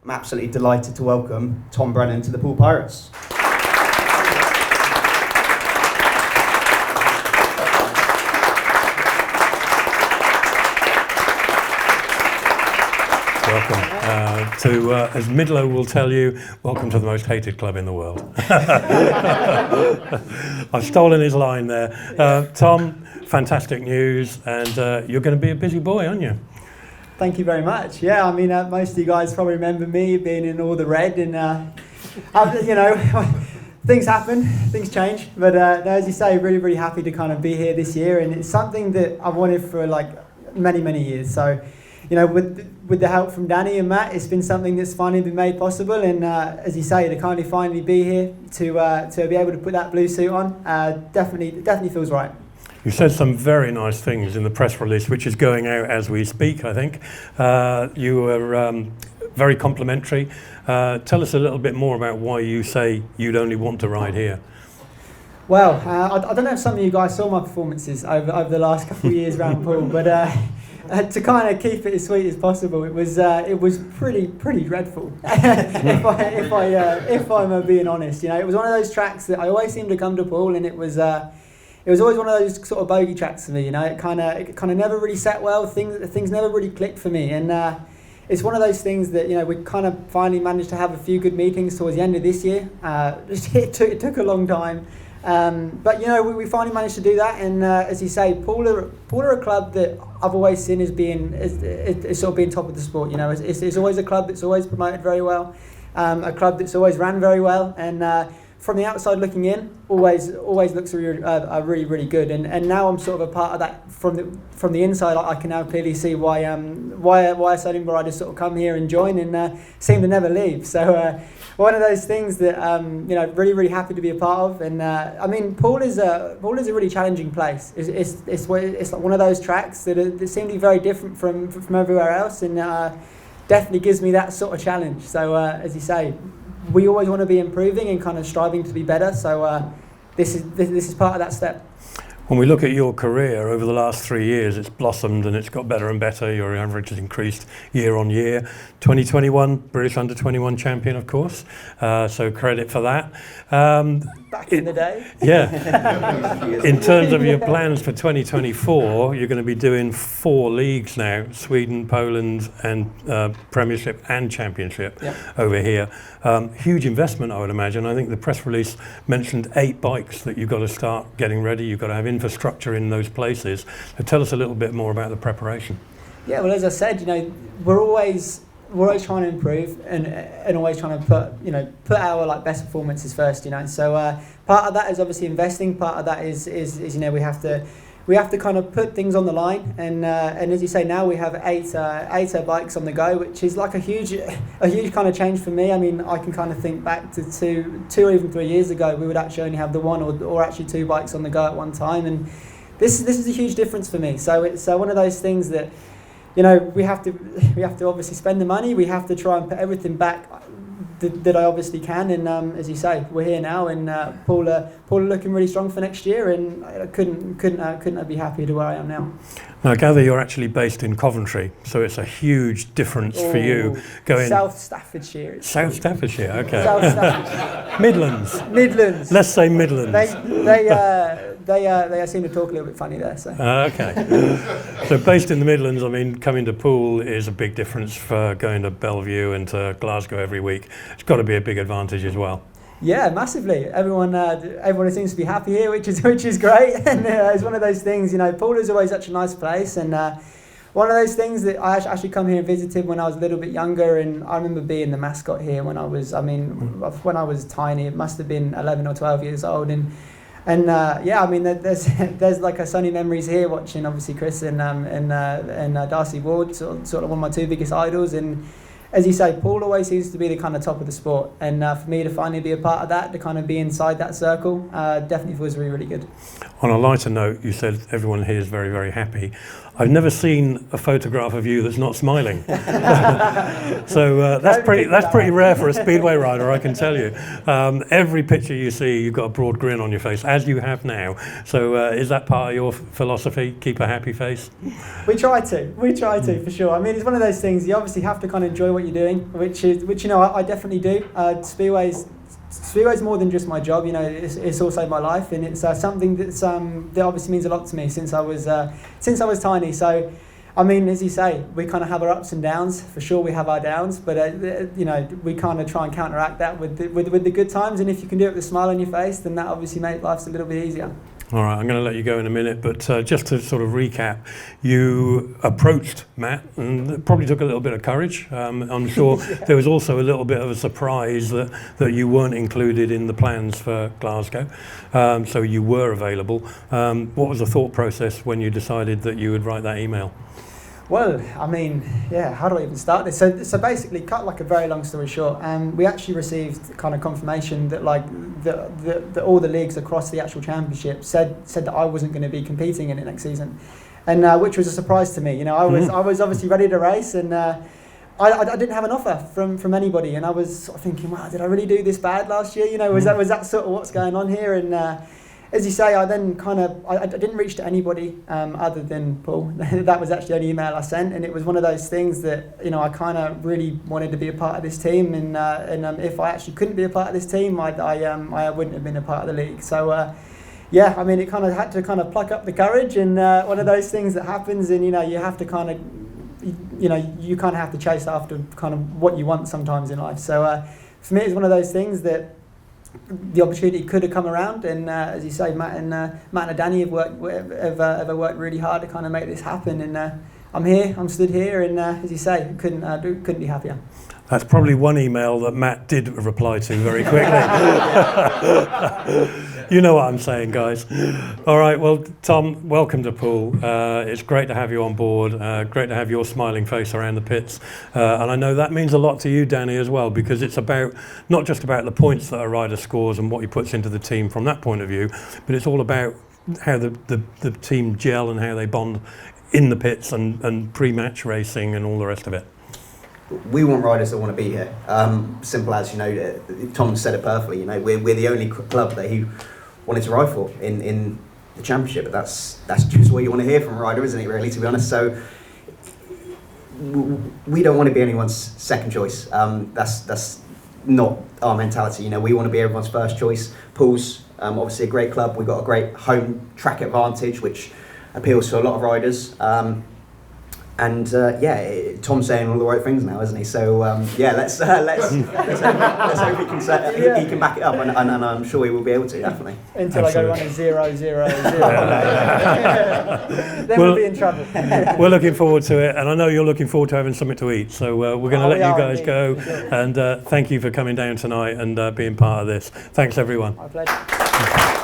I'm absolutely delighted to welcome Tom Brennan to the Poole Pirates. Welcome. As Midlow will tell you, welcome to the most hated club in the world. I've stolen his line there. Tom, fantastic news, and you're going to be a busy boy, aren't you? Thank you very much. Yeah, I mean, most of you guys probably remember me being in all the red, and you know, things happen, things change. But as you say, really, really happy to kind of be here this year, and it's something that I've wanted for like many, many years. So, you know, with the help from Danny and Matt, it's been something that's finally been made possible. And as you say, to kind of finally be here to be able to put that blue suit on, definitely feels right. You said some very nice things in the press release, which is going out as we speak, I think. You were very complimentary. Tell us a little bit more about why you say you'd only want to ride here. Well, I don't know if some of you guys saw my performances over the last couple of years around Poole, but to kind of keep it as sweet as possible, it was pretty dreadful. if I'm being honest, you know, it was one of those tracks that I always seem to come to Poole, and it was always one of those sort of bogey tracks for me. You know, it kind of never really sat well. Things never really clicked for me, and it's one of those things that, you know, we kind of finally managed to have a few good meetings towards the end of this year. It took a long time. But, you know, we finally managed to do that, and as you say, Poole are a club that I've always seen as being as sort of being top of the sport. You know, it's always a club that's always promoted very well, a club that's always ran very well, and from the outside looking in, always looks really good. And now I'm sort of a part of that from the inside. I can now clearly see why certain riders sort of come here and join and seem to never leave. So one of those things that you know, really happy to be a part of. And I mean, Poole is a really challenging place. It's like one of those tracks that seem to be very different from everywhere else, and definitely gives me that sort of challenge. So as you say, we always want to be improving and kind of striving to be better. So this is part of that step. When we look at your career over the last 3 years, it's blossomed and it's got better and better. Your average has increased year on year. 2021 British Under-21 champion, of course. So credit for that. Back in the day. Yeah. In terms of your plans for 2024, you're going to be doing 4 leagues now: Sweden, Poland, and Premiership and Championship. Yep. Over here. Huge investment, I would imagine. I think the press release mentioned 8 bikes that you've got to start getting ready. You've got to have infrastructure in those places. So tell us a little bit more about the preparation. Yeah, well, as I said, you know, we're always trying to improve and always trying to put our like best performances first, you know. So part of that is obviously investing. Part of that is you know, we have to kind of put things on the line, and as you say, now we have 8 bikes on the go, which is like a huge kind of change for me. I mean, I can kind of think back to two or even 3 years ago, we would actually only have the 1 or actually 2 bikes on the go at one time, and this is a huge difference for me. So it's one of those things that, you know, we have to obviously spend the money. We have to try and put everything back that I obviously can. And as you say, we're here now, and Poole are looking really strong for next year. And I couldn't be happier to where I am now. Now, I gather you're actually based in Coventry, so it's a huge difference for you going. South Staffordshire. South Staffordshire, okay. South Staffordshire. Midlands. Let's say Midlands. They seem to talk a little bit funny there. So. Okay. So based in the Midlands, I mean, coming to Poole is a big difference for going to Bellevue and to Glasgow every week. It's got to be a big advantage as well. Yeah, massively. Everyone seems to be happy here, which is great. And it's one of those things, you know, Poole is always such a nice place, and one of those things that I actually come here and visited when I was a little bit younger, and I remember being the mascot here when I was tiny. It must have been 11 or 12 years old, and yeah, I mean, there's like a sunny memories here watching obviously Chris and Darcy Ward, sort of one of my 2 biggest idols, and as you say, Poole always seems to be the kind of top of the sport, and for me to finally be a part of that, to kind of be inside that circle, definitely feels really good. On a lighter note, you said everyone here is very, very happy. I've never seen a photograph of you that's not smiling. So that's pretty rare for a speedway rider, I can tell you. Every picture you see, you've got a broad grin on your face, as you have now. So is that part of your philosophy? Keep a happy face. We try to for sure. I mean, it's one of those things. You obviously have to kind of enjoy what you're doing, which you know I definitely do. Speedway's more than just my job, you know. It's also my life, and it's something that obviously means a lot to me since I was tiny. So, I mean, as you say, we kind of have our ups and downs. For sure, we have our downs, but you know, we kind of try and counteract that with the good times. And if you can do it with a smile on your face, then that obviously makes life a little bit easier. All right, I'm going to let you go in a minute, but just to sort of recap, you approached Matt, and it probably took a little bit of courage. I'm sure there was also a little bit of a surprise that you weren't included in the plans for Glasgow, so you were available. What was the thought process when you decided that you would write that email? Well, I mean, yeah, how do I even start this? So basically, cut like a very long story short, we actually received kind of confirmation that like that all the leagues across the actual championship said that I wasn't going to be competing in it next season, and which was a surprise to me. You know, I was obviously ready to race, and I didn't have an offer from anybody, and I was thinking, wow, did I really do this bad last year? You know, was that sort of what's going on here? And as you say, I then kind of I didn't reach to anybody other than Poole. That was actually the only email I sent, and it was one of those things that, you know, I kind of really wanted to be a part of this team, and if I actually couldn't be a part of this team, I wouldn't have been a part of the league. So yeah, I mean, it kind of had to kind of pluck up the courage, and one of those things that happens, and you know, you have to kind of, you know, you kind of have to chase after kind of what you want sometimes in life. So for me, it's one of those things that the opportunity could have come around, and as you say, Matt and Danny have worked really hard to kind of make this happen, and I'm stood here, and as you say, couldn't be happier. That's probably one email that Matt did reply to very quickly. You know what I'm saying, guys. All right, well, Tom, welcome to Poole. It's great to have you on board. Great to have your smiling face around the pits. And I know that means a lot to you, Danny, as well, because it's about not just about the points that a rider scores and what he puts into the team from that point of view, but it's all about how the team gel and how they bond in the pits and pre-match racing and all the rest of it. We want riders that want to be here. Simple as, you know, Tom said it perfectly. You know, we're the only club that he wanted to ride for in the championship. But that's just what you want to hear from a rider, isn't it? Really, to be honest. So we don't want to be anyone's second choice. That's not our mentality. You know, we want to be everyone's first choice. Poole's obviously a great club. We've got a great home track advantage, which appeals to a lot of riders. And Tom's saying all the right things now, isn't he? So let's hope he can back it up, and I'm sure he will be able to, definitely. Until absolutely. I go running 0-0-0, then we'll be in trouble. We're looking forward to it, and I know you're looking forward to having something to eat. So we're going to let you guys go, and thank you for coming down tonight and being part of this. Thanks, everyone. My pleasure.